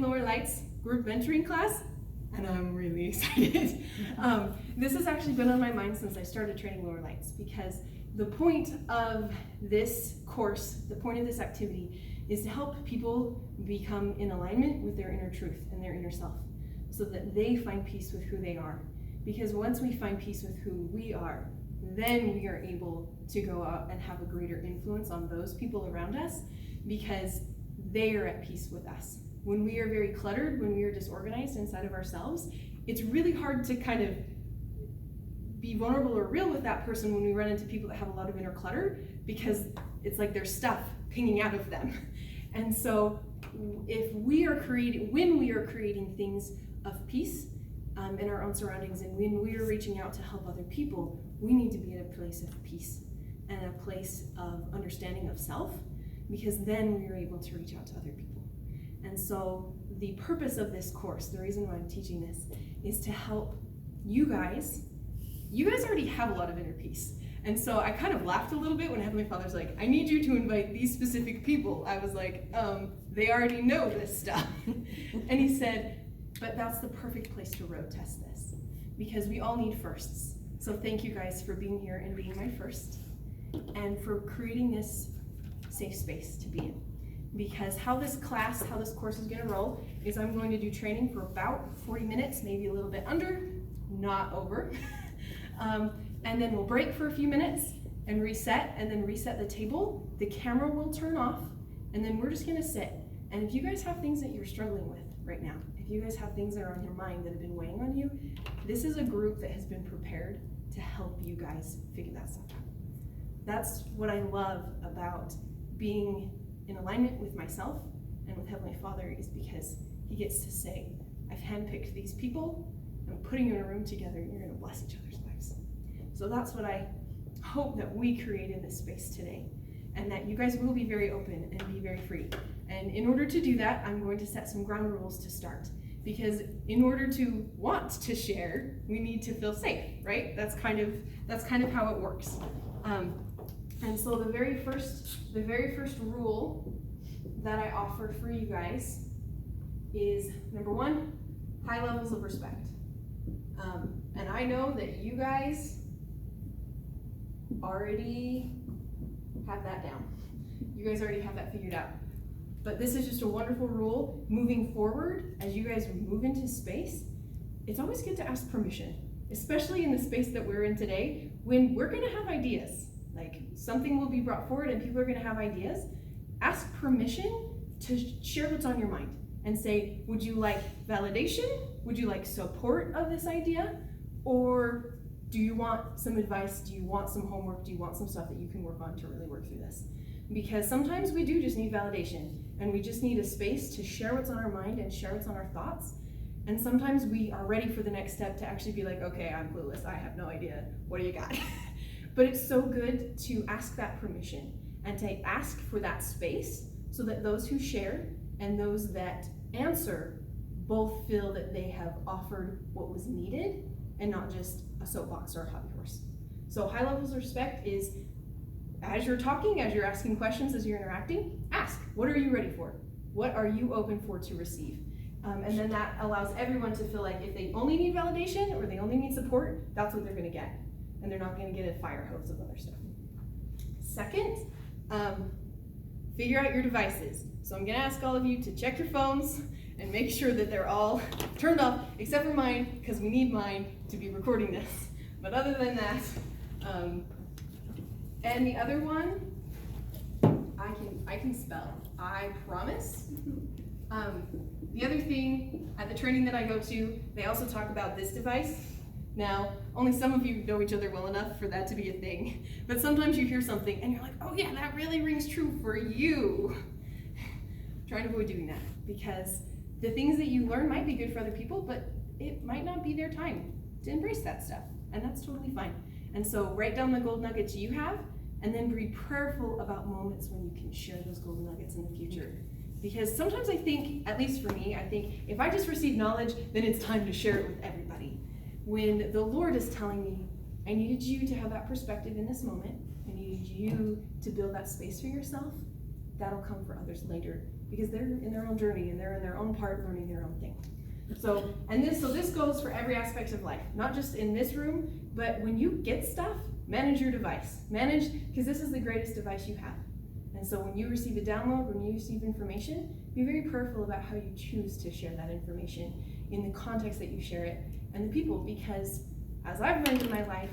Lower Lights group mentoring class, and I'm really excited. This has actually been on my mind since I started training Lower Lights, because the point of this course, the point of this activity, is to help people become in alignment with their inner truth and their inner self, so that they find peace with who they are. Because once we find peace with who we are, then we are able to go out and have a greater influence on those people around us, because they are at peace with us. When we are very cluttered, when we are disorganized inside of ourselves, it's really hard to kind of be vulnerable or real with that person when we run into people that have a lot of inner clutter, because it's like there's stuff pinging out of them. And so when we are creating things of peace in our own surroundings, and when we are reaching out to help other people, we need to be in a place of peace and a place of understanding of self, because then we are able to reach out to other people. And so the purpose of this course, the reason why I'm teaching this, is to help you guys. You guys already have a lot of inner peace. And so I kind of laughed a little bit when Heavenly Father's like, I need you to invite these specific people. I was like, they already know this stuff. And he said, but that's the perfect place to road test this, because we all need firsts. So thank you guys for being here and being my first, and for creating this safe space to be in. Because how this course is gonna roll is I'm going to do training for about 40 minutes, maybe a little bit under, not over. And then we'll break for a few minutes and reset, and then reset the table. The camera will turn off, and then we're just gonna sit. And if you guys have things that you're struggling with right now, if you guys have things that are on your mind that have been weighing on you, this is a group that has been prepared to help you guys figure that stuff out. That's what I love about being in alignment with myself and with Heavenly Father, is because he gets to say, I've handpicked these people, I'm putting you in a room together, and you're gonna bless each other's lives. So that's what I hope that we create in this space today, and that you guys will be very open and be very free. And in order to do that, I'm going to set some ground rules to start, because in order to want to share, we need to feel safe, right? That's kind of how it works. And so the very first rule that I offer for you guys is, number one, high levels of respect. And I know that you guys already have that down. You guys already have that figured out. But this is just a wonderful rule moving forward. As you guys move into space, it's always good to ask permission, especially in the space that we're in today, when we're gonna have ideas. Like, something will be brought forward and people are gonna have ideas. Ask permission to share what's on your mind and say, would you like validation? Would you like support of this idea? Or do you want some advice? Do you want some homework? Do you want some stuff that you can work on to really work through this? Because sometimes we do just need validation, and we just need a space to share what's on our mind and share what's on our thoughts. And sometimes we are ready for the next step to actually be like, okay, I'm clueless, I have no idea, what do you got? But it's so good to ask that permission and to ask for that space, so that those who share and those that answer both feel that they have offered what was needed and not just a soapbox or a hobby horse. So high levels of respect is, as you're talking, as you're asking questions, as you're interacting, ask, what are you ready for? What are you open for to receive? And then that allows everyone to feel like if they only need validation or they only need support, that's what they're gonna get. And they're not gonna get a fire hose of other stuff. Second, figure out your devices. So I'm gonna ask all of you to check your phones and make sure that they're all turned off, except for mine, because we need mine to be recording this. But other than that, and the other one, I can spell, I promise. The other thing, at the training that I go to, they also talk about this device. Now, only some of you know each other well enough for that to be a thing, but sometimes you hear something and you're like, oh yeah, that really rings true for you. Try to avoid doing that, because the things that you learn might be good for other people, but it might not be their time to embrace that stuff, and that's totally fine. And so write down the gold nuggets you have, and then be prayerful about moments when you can share those gold nuggets in the future. Because sometimes I think, at least for me, I think if I just receive knowledge, then it's time to share it with everybody. When the Lord is telling me, I needed you to have that perspective in this moment, I needed you to build that space for yourself, that'll come for others later. because they're in their own journey and they're in their own part learning their own thing. So this goes for every aspect of life, not just in this room, but when you get stuff, manage your device. Because this is the greatest device you have. And so when you receive a download, when you receive information, be very prayerful about how you choose to share that information in the context that you share it and the people, because as I've learned in my life,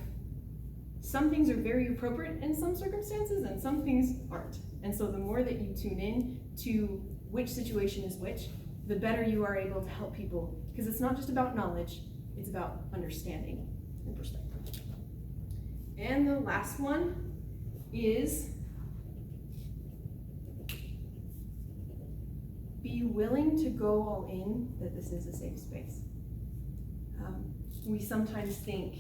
some things are very appropriate in some circumstances and some things aren't. And so the more that you tune in to which situation is which, the better you are able to help people, because it's not just about knowledge, it's about understanding and perspective. And the last one is be willing to go all in that this is a safe space. We sometimes think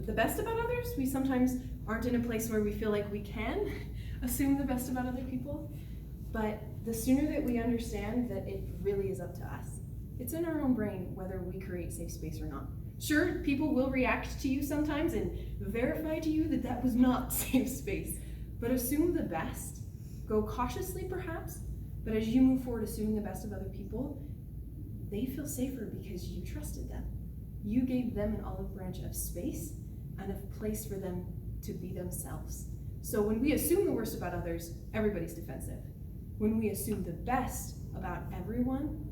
the best about others. We sometimes aren't in a place where we feel like we can assume the best about other people. But the sooner that we understand that it really is up to us, it's in our own brain whether we create safe space or not. Sure, people will react to you sometimes and verify to you that that was not safe space, but assume the best. Go cautiously perhaps, but as you move forward assuming the best of other people, they feel safer because you trusted them. You gave them an olive branch of space and a place for them to be themselves. So when we assume the worst about others, everybody's defensive. When we assume the best about everyone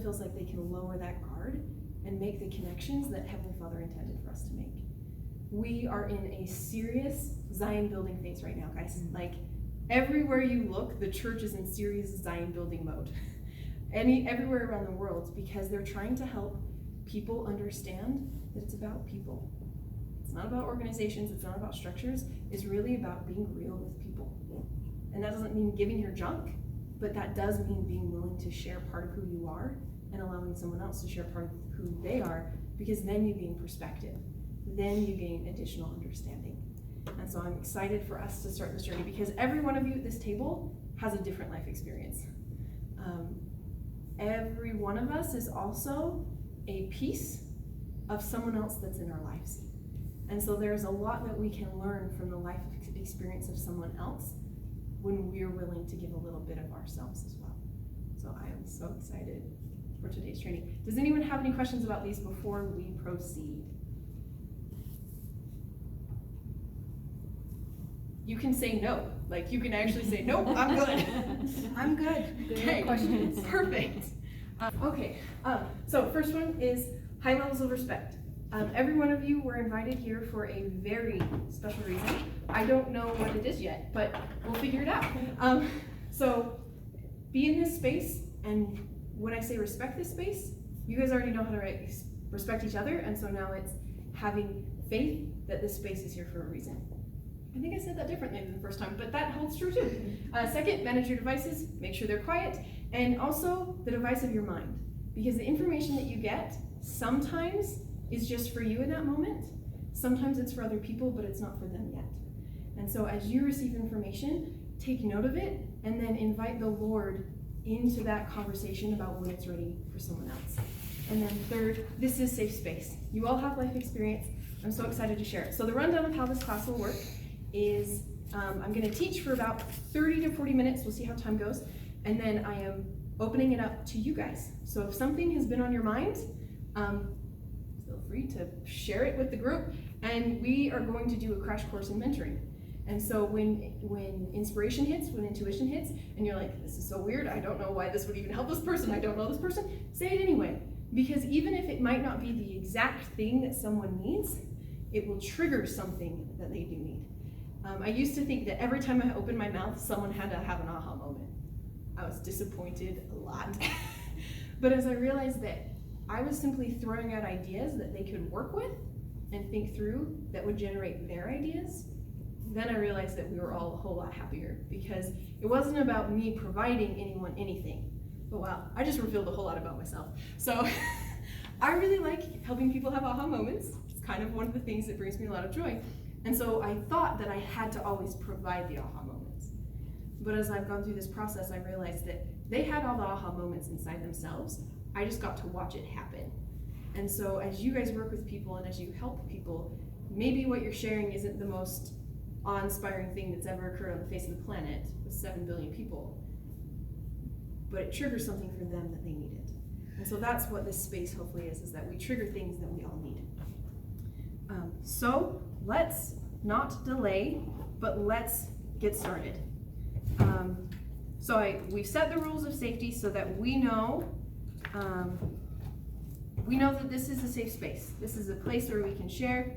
feels like they can lower that guard and make the connections that Heavenly Father intended for us to make. We are in a serious Zion building phase right now, guys. Like, everywhere you look, the church is in serious Zion building mode. Everywhere around the world, because they're trying to help people understand that it's about people. It's not about organizations, it's not about structures, it's really about being real with people. And that doesn't mean giving your junk, but that does mean being willing to share part of who you are and allowing someone else to share part of who they are, because then you gain perspective. Then you gain additional understanding. And so I'm excited for us to start this journey, because every one of you at this table has a different life experience. Every one of us is also a piece of someone else that's in our lives. And so there's a lot that we can learn from the life experience of someone else when we're willing to give a little bit of ourselves as well. So I am so excited for today's training. Does anyone have any questions about these before we proceed? You can say no. Like, you can actually say, nope, I'm good. I'm good. Okay, questions. Perfect. So first one is high levels of respect. Every one of you were invited here for a very special reason. I don't know what it is yet, but we'll figure it out. So be in this space, and when I say respect this space, you guys already know how to respect each other, and so now it's having faith that this space is here for a reason. I think I said that differently than the first time, but that holds true too. Second, manage your devices, make sure they're quiet, and also the device of your mind. Because the information that you get sometimes is just for you in that moment. Sometimes it's for other people, but it's not for them yet. And so as you receive information, take note of it, and then invite the Lord into that conversation about when it's ready for someone else. And then third, this is safe space. You all have life experience. I'm so excited to share it. So the rundown of how this class will work is I'm going to teach for about 30 to 40 minutes. We'll see how time goes. And then I am opening it up to you guys. So if something has been on your mind, feel free to share it with the group. And we are going to do a crash course in mentoring. And so when inspiration hits, when intuition hits, and you're like, this is so weird, I don't know why this would even help this person, I don't know this person, say it anyway. Because even if it might not be the exact thing that someone needs, it will trigger something that they do need. I used to think that every time I opened my mouth, someone had to have an aha moment. I was disappointed a lot. But as I realized that I was simply throwing out ideas that they could work with and think through that would generate their ideas, then I realized that we were all a whole lot happier, because it wasn't about me providing anyone anything. But wow, I just revealed a whole lot about myself. So I really like helping people have aha moments. It's kind of one of the things that brings me a lot of joy. And so I thought that I had to always provide the aha moments. But as I've gone through this process, I realized that they had all the aha moments inside themselves. I just got to watch it happen. And so as you guys work with people and as you help people, maybe what you're sharing isn't the most awe-inspiring thing that's ever occurred on the face of the planet with 7 billion people, but it triggers something for them that they needed. And so that's what this space hopefully is that we trigger things that we all need. So let's not delay, but let's get started. We've set the rules of safety so that we know that this is a safe space. This is a place where we can share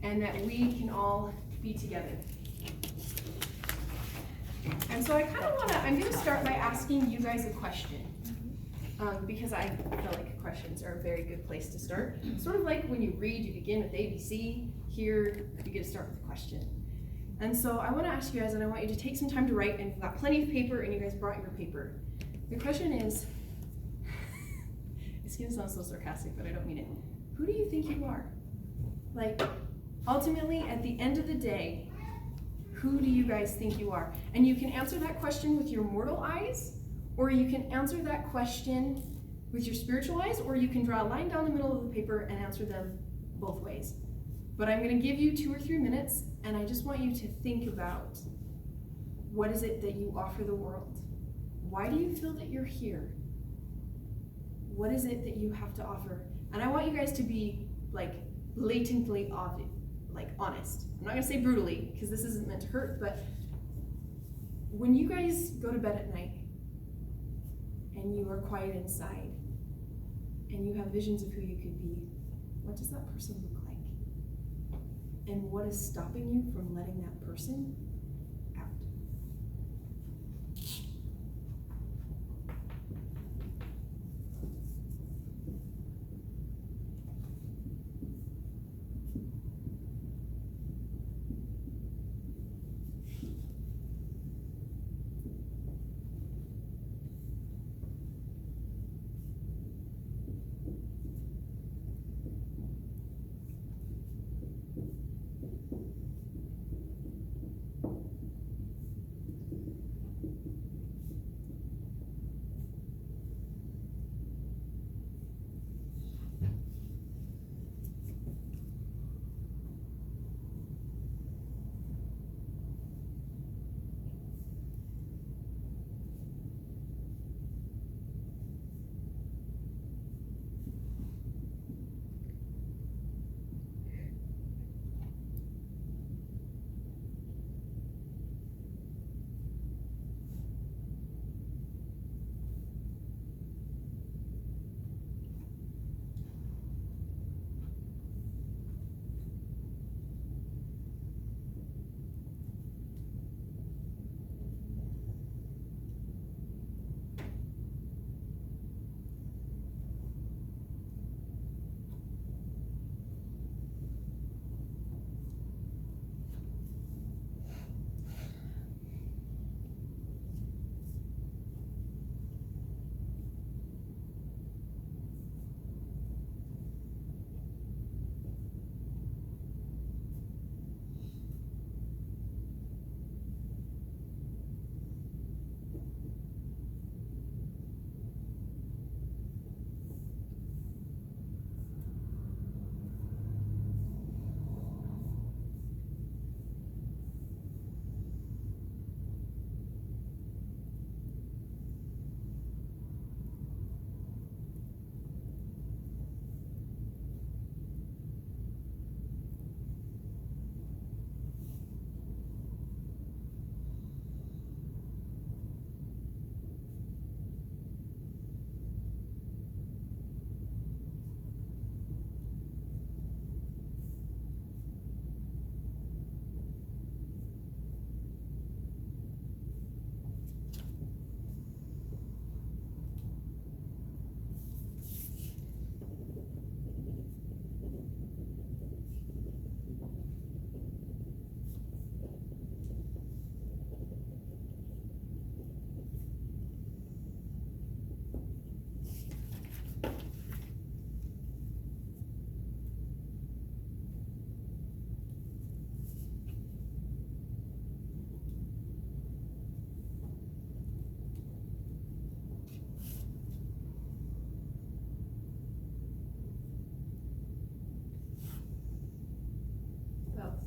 and that we can all be together. And so I'm gonna start by asking you guys a question. Because I feel like questions are a very good place to start. Sort of like when you read, you begin with ABC. Here, you get to start with a question. And so I want to ask you guys, and I want you to take some time to write, and you've got plenty of paper, and you guys brought your paper. The question is, it's gonna sound so sarcastic, but I don't mean it. Who do you think you are? Like, ultimately, at the end of the day, who do you guys think you are? And you can answer that question with your mortal eyes, or you can answer that question with your spiritual eyes, or you can draw a line down the middle of the paper and answer them both ways. But I'm going to give you 2 or 3 minutes, and I just want you to think about what is it that you offer the world? Why do you feel that you're here? What is it that you have to offer? And I want you guys to be like blatantly obvious, like honest. I'm not going to say brutally, because this isn't meant to hurt, but when you guys go to bed at night, and you are quiet inside, and you have visions of who you could be, what does that person look like? And what is stopping you from letting that person out?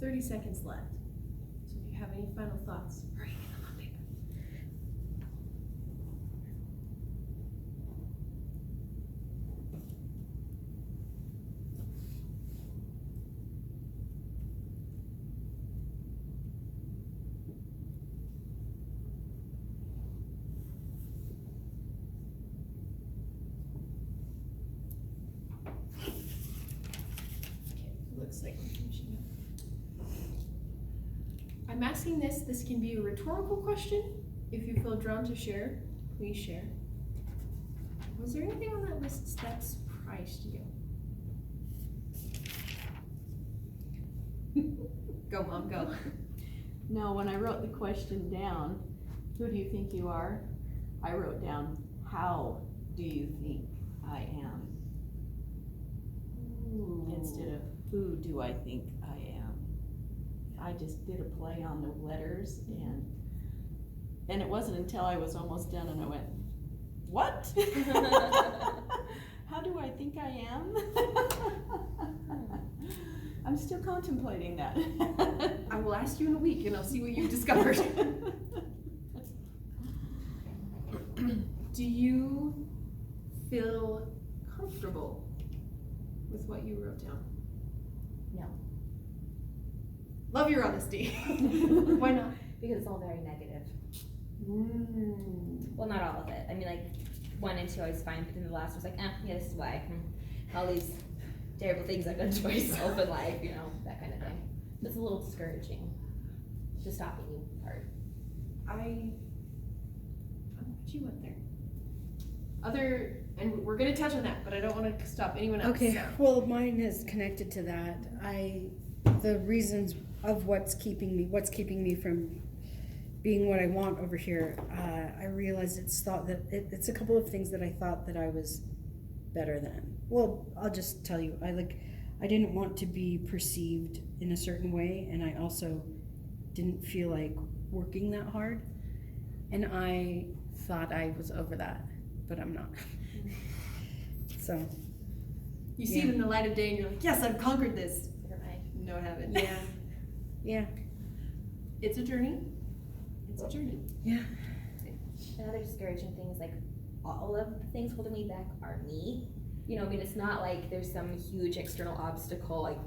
30 seconds left. So if you have any final thoughts, write them on paper. Looks like we're finishing up. I'm asking this can be a rhetorical question. If you feel drawn to share, please share. Was there anything on that list that surprised you? Go, Mom, go. No, when I wrote the question down, who do you think you are? I wrote down, how do you think I am? Ooh. Instead of, who do I think I am? I just did a play on the letters, and it wasn't until I was almost done and I went, what? How do I think I am? I'm still contemplating that. I will ask you in a week and I'll see what you've discovered. Do you feel comfortable with what you wrote down? No. Love your honesty. Why not? Because it's all very negative. Mm. Well, not all of it. I mean, like, 1 and 2 I was fine, but then the last was like, yeah, this is why. All these terrible things I've done to myself in life, you know, that kind of thing. It's a little discouraging. The stopping you part. I'm glad you went there. And we're gonna touch on that, but I don't want to stop anyone else. Okay, So. well, mine is connected to that. The reasons of what's keeping me from being what I want over here, I realized it's a couple of things that I thought that I was better than. Well, I'll just tell you, I didn't want to be perceived in a certain way, and I also didn't feel like working that hard, and I thought I was over that, but I'm not. So You see it in the light of day and you're like, yes, I've conquered this. Never mind. No, I haven't. yeah. It's a journey. It's a journey. Yeah. Another discouraging thing is like all of the things holding me back are me. You know, I mean, it's not like there's some huge external obstacle like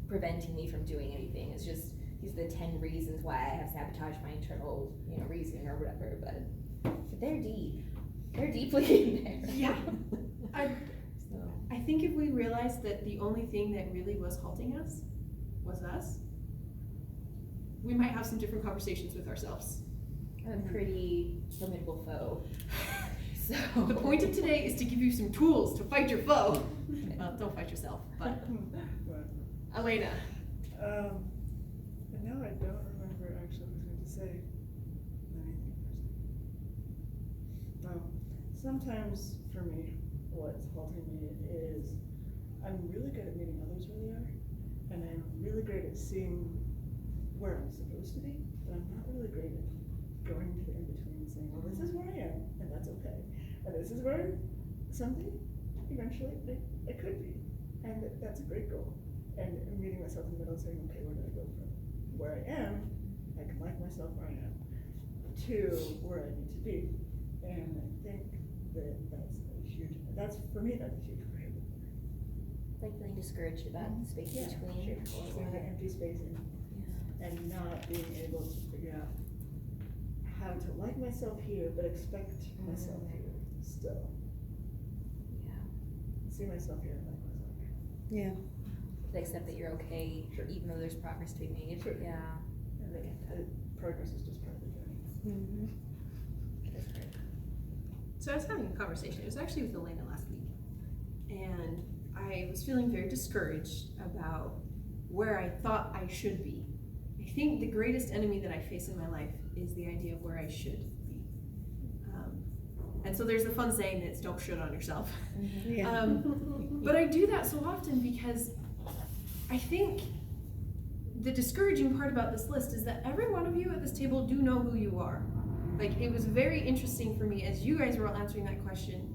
preventing me from doing anything. It's just these are the 10 reasons why I have sabotaged my internal, you know, reasoning or whatever. But they're deep. They're deeply in there. Yeah. I think if we realized that the only thing that really was halting us was us, we might have some different conversations with ourselves. I'm a pretty formidable foe. So The point of today is to give you some tools to fight your foe. Well, don't fight yourself, but Elena. And now I don't remember actually what I was going to say. Anything for a second. Well, sometimes for me, what's halting me is I'm really good at meeting others where they are, and I'm really great at seeing where I'm supposed to be, but I'm not really great at going to the in-between and saying, well, this is where I am, and that's okay. And this is where someday, eventually, I could be. And that's a great goal. And meeting myself in the middle and saying, okay, where do I go from where I am, I can like myself where I am, to where I need to be. And I think for me, that's a huge prohibitor. like feeling discouraged about the space between. Seeing the empty space and not being able to figure out how to like myself here, but expect myself here still. Yeah. See myself here and like myself here. Yeah. To accept that you're okay, Sure. even though there's progress to be made. Sure. Yeah. And the progress is just part of the journey. Mm-hmm. That's great. So I was having a conversation, it was actually with Elena last week, and I was feeling very discouraged about where I thought I should be. I think the greatest enemy that I face in my life is the idea of where I should be. And so there's the fun saying that's don't shit on yourself. Yeah. But I do that so often because I think the discouraging part about this list is that every one of you at this table do know who you are. Like, it was very interesting for me as you guys were all answering that question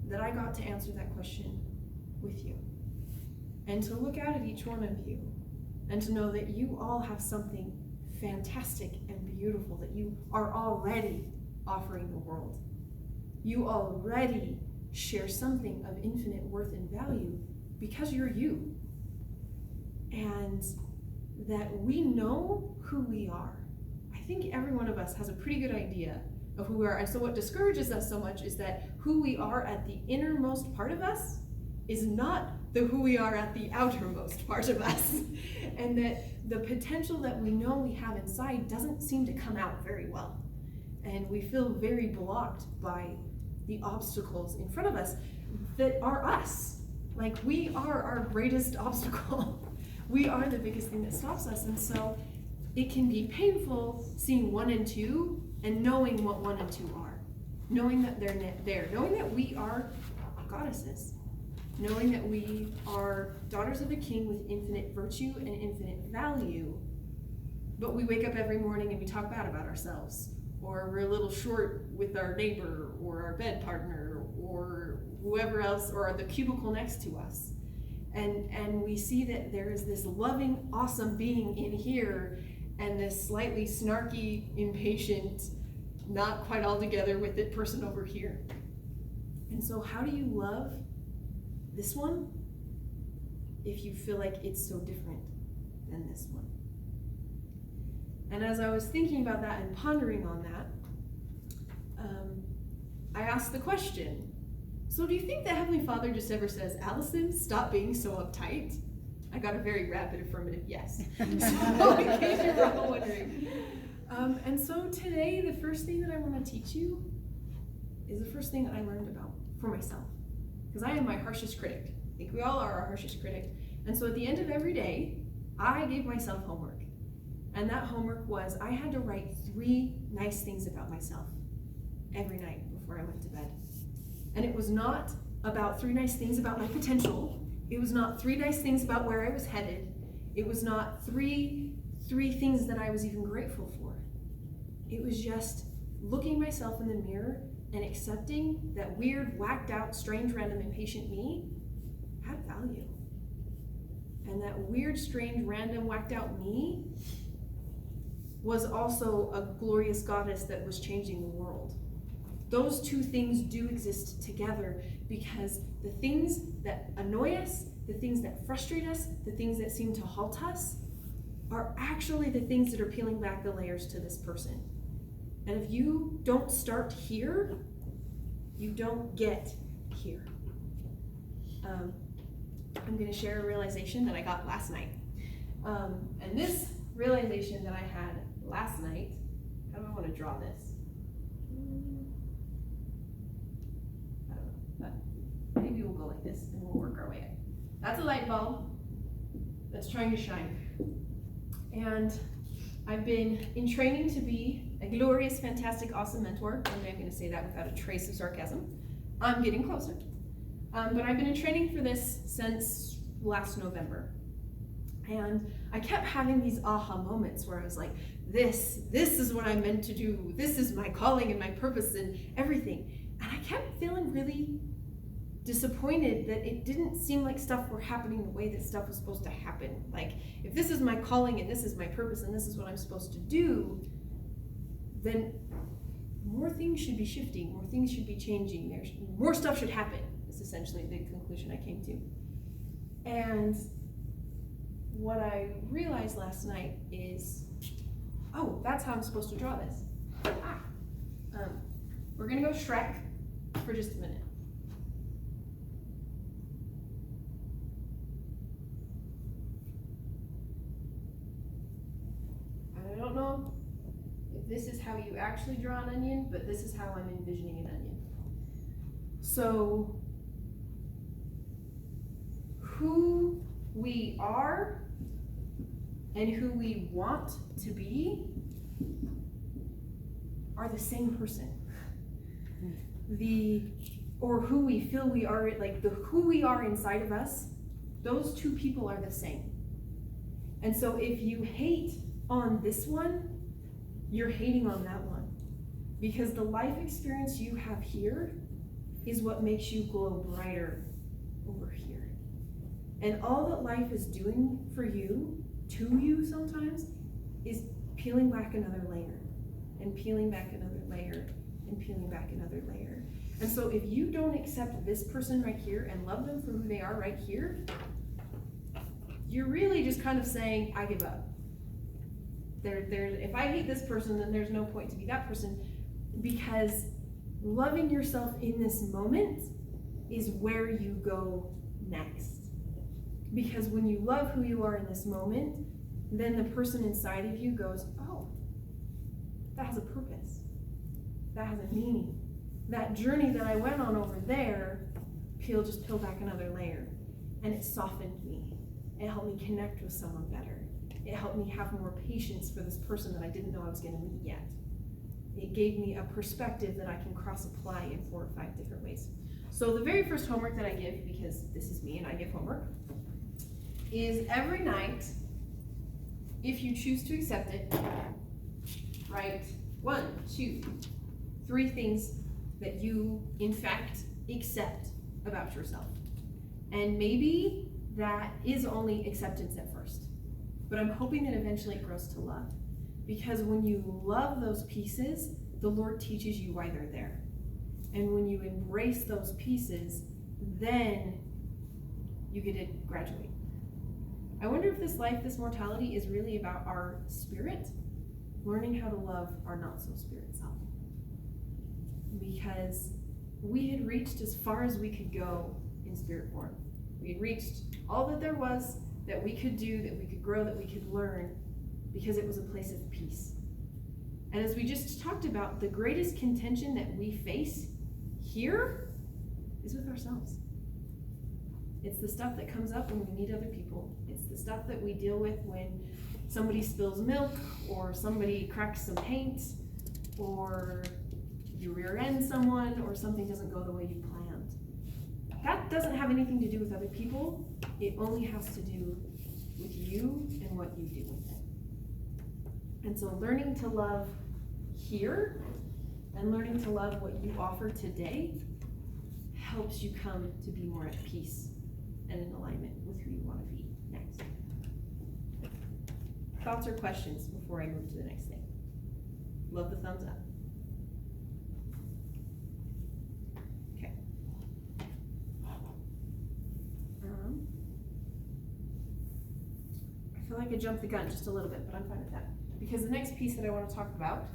that I got to answer that question with you. And to look out at each one of you and to know that you all have something fantastic and beautiful that you are already offering the world. You already share something of infinite worth and value because you're you. And that we know who we are. I think every one of us has a pretty good idea of who we are. And so what discourages us so much is that who we are at the innermost part of us is not the who we are at the outermost part of us. And that the potential that we know we have inside doesn't seem to come out very well. And we feel very blocked by the obstacles in front of us that are us. Like, we are our greatest obstacle. We are the biggest thing that stops us. And so it can be painful seeing 1 and 2 and knowing what 1 and 2 are. Knowing that they're there. Knowing that we are goddesses. Knowing that we are daughters of a king with infinite virtue and infinite value. But we wake up every morning and we talk bad about ourselves. Or we're a little short with our neighbor or our bed partner or whoever else, or the cubicle next to us. And we see that there is this loving, awesome being in here and this slightly snarky, impatient, not quite all together with it person over here. And so how do you love this one if you feel like it's so different than this one? And as I was thinking about that and pondering on that, I asked the question, so do you think that Heavenly Father just ever says, Allison, stop being so uptight? I got a very rapid affirmative yes. So in case you're all wondering. And so today, the first thing that I want to teach you is the first thing that I learned about for myself. Because I am my harshest critic. I think we all are our harshest critic. And so at the end of every day, I gave myself homework. And that homework was I had to write 3 nice things about myself every night before I went to bed. And it was not about 3 nice things about my potential. It was not 3 nice things about where I was headed. It was not three things that I was even grateful for. It was just looking myself in the mirror and accepting that weird, whacked out, strange, random, impatient me had value. And that weird, strange, random, whacked out me was also a glorious goddess that was changing the world. Those 2 things do exist together because the things that annoy us, the things that frustrate us, the things that seem to halt us are actually the things that are peeling back the layers to this person. And if you don't start here, you don't get here. I'm going to share a realization that I got last night. And this realization that I had last night, how do I want to draw this? I don't know, but maybe we'll go like this and we'll work our way in. That's a light bulb that's trying to shine. And I've been in training to be a glorious, fantastic, awesome mentor. One day I'm going to say that without a trace of sarcasm. I'm getting closer. But I've been in training for this since last November. And I kept having these aha moments where I was like, this is what I'm meant to do. This is my calling and my purpose and everything. And I kept feeling really disappointed that it didn't seem like stuff were happening the way that stuff was supposed to happen. Like, if this is my calling and this is my purpose and this is what I'm supposed to do, then more things should be shifting, more things should be changing, more stuff should happen. Is essentially the conclusion I came to. And what I realized last night is, oh, that's how I'm supposed to draw this. We're gonna go Shrek for just a minute. I don't know if this is how you actually draw an onion, but this is how I'm envisioning an onion. So, who we are and who we want to be are the same person. Or who we feel we are, like who we are inside of us, those 2 people are the same. And so if you hate on this one, you're hating on that one. Because the life experience you have here is what makes you glow brighter over here. And all that life is doing for you to you sometimes is peeling back another layer and peeling back another layer and peeling back another layer. And so if you don't accept this person right here and love them for who they are right here, you're really just kind of saying, I give up. If I hate this person, then there's no point to be that person, because loving yourself in this moment is where you go next. Because when you love who you are in this moment, then the person inside of you goes, oh, that has a purpose. That has a meaning. That journey that I went on over there, just peel back another layer. And it softened me. It helped me connect with someone better. It helped me have more patience for this person that I didn't know I was going to meet yet. It gave me a perspective that I can cross-apply in 4 or 5 different ways. So the very first homework that I give, because this is me and I give homework, is every night, if you choose to accept it, write 1, 2, 3 things that you, in fact, accept about yourself. And maybe that is only acceptance at first. But I'm hoping that eventually it grows to love. Because when you love those pieces, the Lord teaches you why they're there. And when you embrace those pieces, then you get to graduate. I wonder if this life, this mortality, is really about our spirit learning how to love our not-so-spirit self. Because we had reached as far as we could go in spirit form. We had reached all that there was, that we could do, that we could grow, that we could learn, because it was a place of peace. And as we just talked about, the greatest contention that we face here is with ourselves. It's the stuff that comes up when we meet other people. It's the stuff that we deal with when somebody spills milk, or somebody cracks some paint, or you rear end someone, or something doesn't go the way you planned. That doesn't have anything to do with other people. It only has to do with you and what you do with it. And so learning to love here and learning to love what you offer today helps you come to be more at peace and in alignment with who you want to be next. Thoughts or questions before I move to the next thing? Love the thumbs up. Okay. I feel like I jumped the gun just a little bit, but I'm fine with that. Because the next piece that I want to talk about,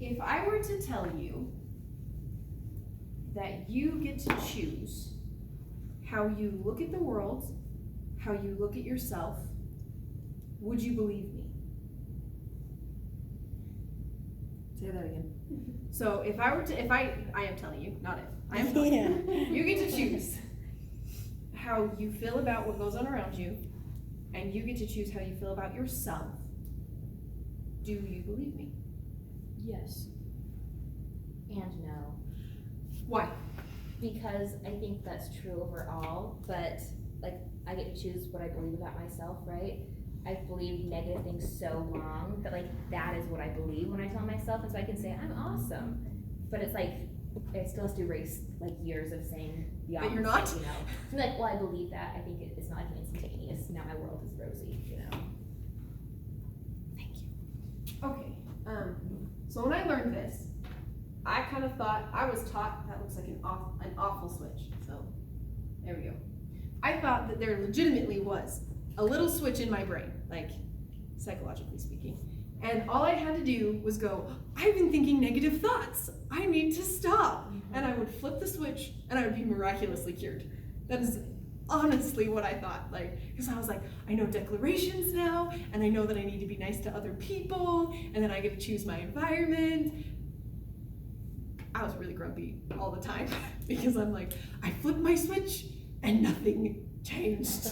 if I were to tell you that you get to choose how you look at the world, how you look at yourself, would you believe me? Say that again. So if I am telling you, not if, I am telling you, you get to choose how you feel about what goes on around you, and you get to choose how you feel about yourself. Do you believe me? Yes. And no. Why? Because I think that's true overall, but like I get to choose what I believe about myself, right? I've believed negative things so long that like that is what I believe when I tell myself, and so I can say I'm awesome. But it's like it still has to erase like years of saying the opposite. But you're not? You know? So like, well, I believe that. I think it's not like an instantaneous. Now my world is rosy, you know. Thank you. Okay. So when I learned this, I kind of thought, I was taught, that looks like an awful switch. So there we go. I thought that there legitimately was a little switch in my brain, like psychologically speaking. And all I had to do was go, I've been thinking negative thoughts. I need to stop. And I would flip the switch and I would be miraculously cured. That is honestly what I thought. Like, because I was like, I know declarations now, and I know that I need to be nice to other people, and then I get to choose my environment. I was really grumpy all the time because I'm like, I flipped my switch and nothing changed.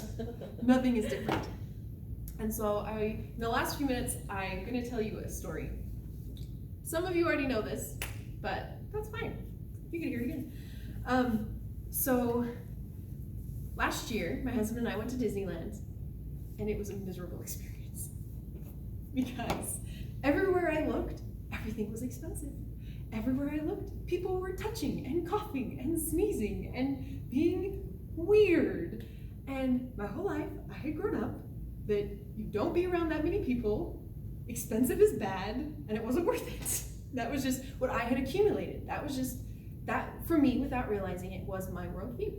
Nothing is different. And so in the last few minutes, I'm going to tell you a story. Some of you already know this, but that's fine. You can hear it again. So last year, my husband and I went to Disneyland, and it was a miserable experience because everywhere I looked, everything was expensive. Everywhere I looked, people were touching and coughing and sneezing and being weird. And my whole life, I had grown up that you don't be around that many people, expensive is bad, and it wasn't worth it. That was just what I had accumulated. That was just, that for me, without realizing it, was my worldview.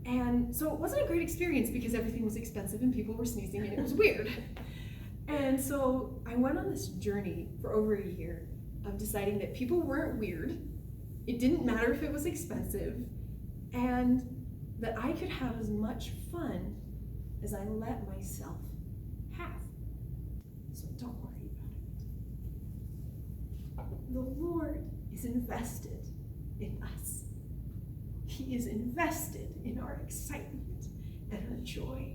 And so it wasn't a great experience because everything was expensive and people were sneezing and it was weird. And so I went on this journey for over a year of deciding that people weren't weird, it didn't matter if it was expensive, and that I could have as much fun as I let myself have. So don't worry about it. The Lord is invested in us. He is invested in our excitement and our joy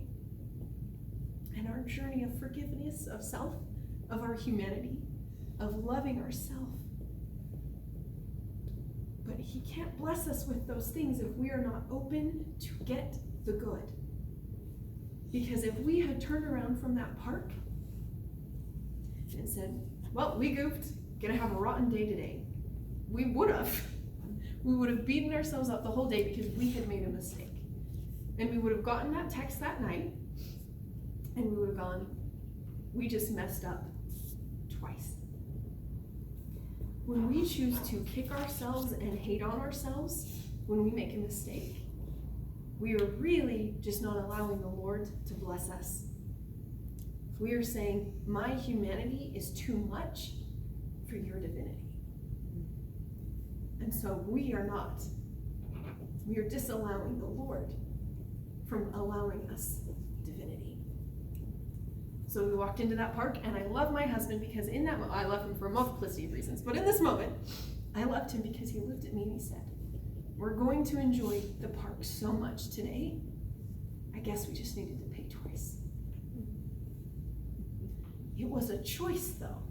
and our journey of forgiveness of self, of our humanity, of loving ourselves. But He can't bless us with those things if we are not open to get the good. Because if we had turned around from that park and said, well, we goofed, gonna have a rotten day today, we would have. We would have beaten ourselves up the whole day because we had made a mistake. And we would have gotten that text that night, and we would have gone, we just messed up twice. When we choose to kick ourselves and hate on ourselves when we make a mistake, we are really just not allowing the Lord to bless us. We are saying, my humanity is too much for your divinity. And so we are disallowing the Lord from allowing us divinity. So we walked into that park, and I love my husband because in that moment, I love him for a multiplicity of reasons, but in this moment, I loved him because he looked at me and he said, we're going to enjoy the park so much today, I guess we just needed to pay twice. It was a choice though.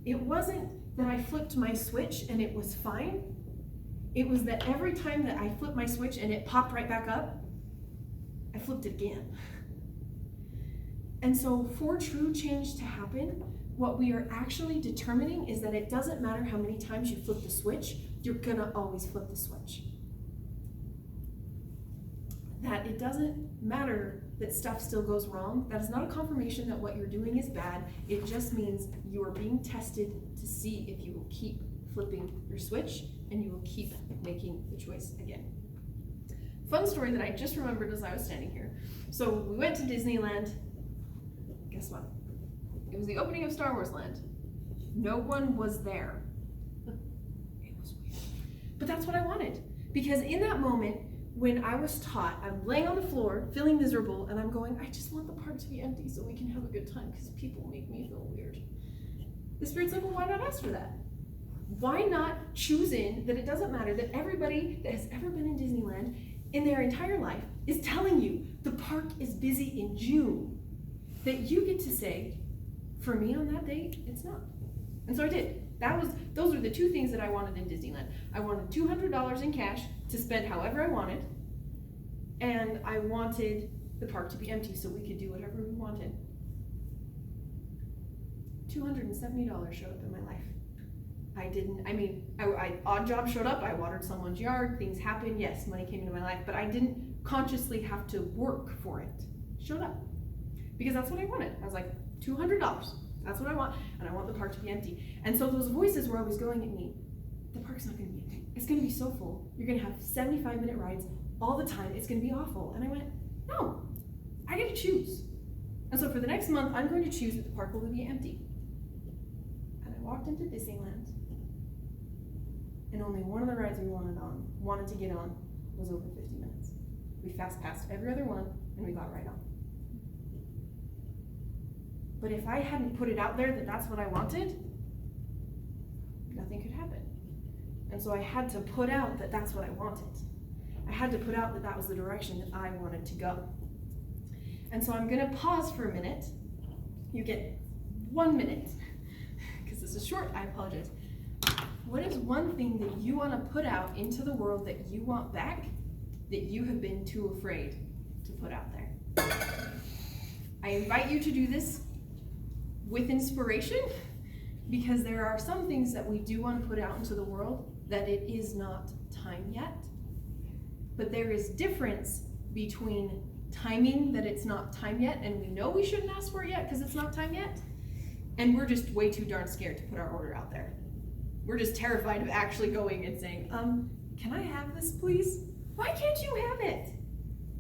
It wasn't that I flipped my switch and it was fine. It was that every time that I flipped my switch and it popped right back up, I flipped it again. And so for true change to happen, what we are actually determining is that it doesn't matter how many times you flip the switch, you're gonna always flip the switch. That it doesn't matter that stuff still goes wrong. That is not a confirmation that what you're doing is bad. It just means you are being tested to see if you will keep flipping your switch and you will keep making the choice again. Fun story that I just remembered as I was standing here. So we went to Disneyland. Guess what? It was the opening of Star Wars Land. No one was there. It was weird. But that's what I wanted. Because in that moment, when I was taught, I'm laying on the floor, feeling miserable, and I'm going, I just want the park to be empty so we can have a good time because people make me feel weird. The Spirit's like, well, why not ask for that? Why not choose in that it doesn't matter that everybody that has ever been in Disneyland in their entire life is telling you the park is busy in June, that you get to say, for me on that date, it's not. And so I did. Those were the two things that I wanted in Disneyland. I wanted $200 in cash to spend however I wanted, and I wanted the park to be empty so we could do whatever we wanted. $270 showed up in my life. Odd job showed up, I watered someone's yard, things happened, yes, money came into my life, but I didn't consciously have to work for it. It showed up. Because that's what I wanted. I was like, $200, that's what I want, and I want the park to be empty. And so those voices were always going at me, the park's not gonna be empty. It's gonna be so full. You're gonna have 75-minute rides all the time. It's gonna be awful. And I went, no, I get to choose. And so for the next month, I'm going to choose that the park will be empty. And I walked into Disneyland, and only one of the rides we wanted to get on was over 50 minutes. We fast passed every other one, and we got right on. But if I hadn't put it out there that that's what I wanted, nothing could happen. And so I had to put out that that's what I wanted. I had to put out that that was the direction that I wanted to go. And so I'm gonna pause for a minute. You get 1 minute, because this is short, I apologize. What is one thing that you wanna put out into the world that you want back, that you have been too afraid to put out there? I invite you to do this with inspiration, because there are some things that we do want to put out into the world that it is not time yet. But there is difference between timing that it's not time yet, and we know we shouldn't ask for it yet because it's not time yet, and we're just way too darn scared to put our order out there. We're just terrified of actually going and saying, can I have this, please? Why can't you have it?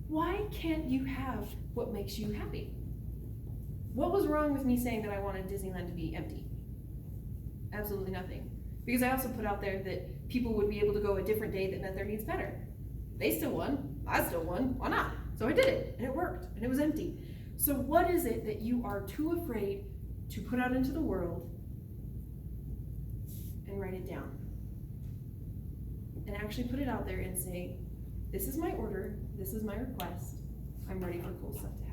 Why can't you have what makes you happy? What was wrong with me saying that I wanted Disneyland to be empty? Absolutely nothing. Because I also put out there that people would be able to go a different day that met their needs better. They still won, I still won, why not? So I did it, and it worked, and it was empty. So what is it that you are too afraid to put out into the world and write it down? And actually put it out there and say, this is my order, this is my request, I'm ready for cool stuff to happen.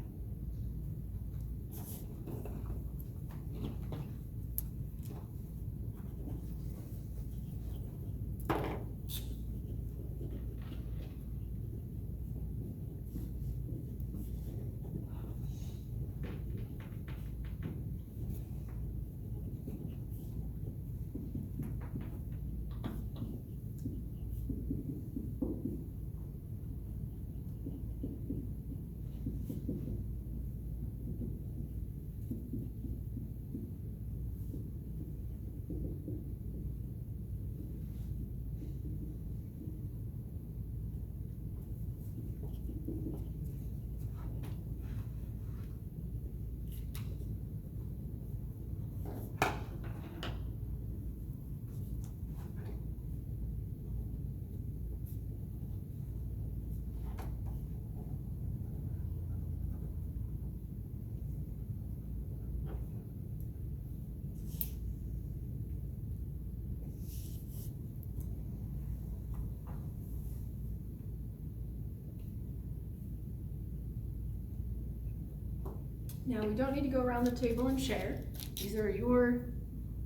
Now, we don't need to go around the table and share. These are your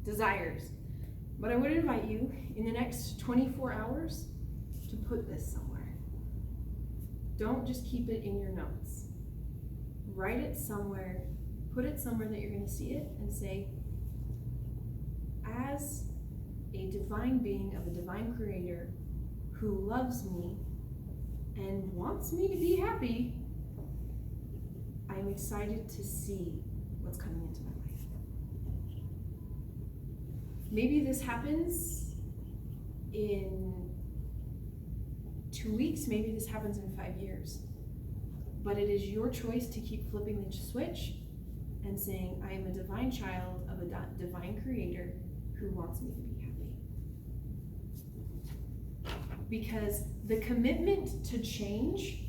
desires. But I would invite you in the next 24 hours to put this somewhere. Don't just keep it in your notes. Write it somewhere, put it somewhere that you're going to see it and say, as a divine being of a divine creator who loves me and wants me to be happy, I'm excited to see what's coming into my life. Maybe this happens in 2 weeks, maybe this happens in 5 years. But it is your choice to keep flipping the switch and saying, I am a divine child of a divine creator who wants me to be happy. Because the commitment to change,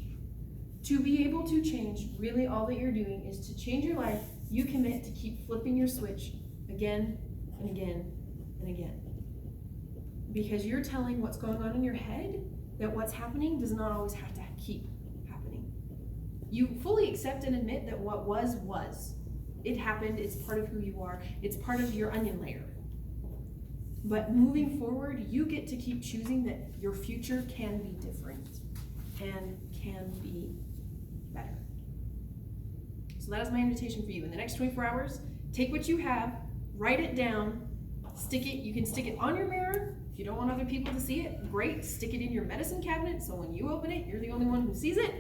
to be able to change, really all that you're doing is to change your life. You commit to keep flipping your switch again and again and again. Because you're telling what's going on in your head that what's happening does not always have to keep happening. You fully accept and admit that what was. It happened, it's part of who you are, it's part of your onion layer. But moving forward, you get to keep choosing that your future can be different and can be better. So that is my invitation for you. In the next 24 hours, take what you have, write it down, stick it. You can stick it on your mirror. If you don't want other people to see it, great. Stick it in your medicine cabinet so when you open it, you're the only one who sees it.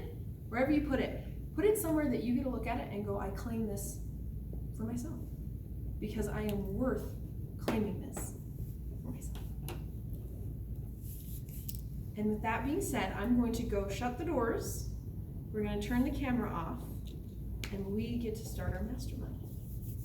Wherever you put it somewhere that you get to look at it and go, I claim this for myself because I am worth claiming this for myself. And with that being said, I'm going to go shut the doors. We're going to turn the camera off and we get to start our mastermind.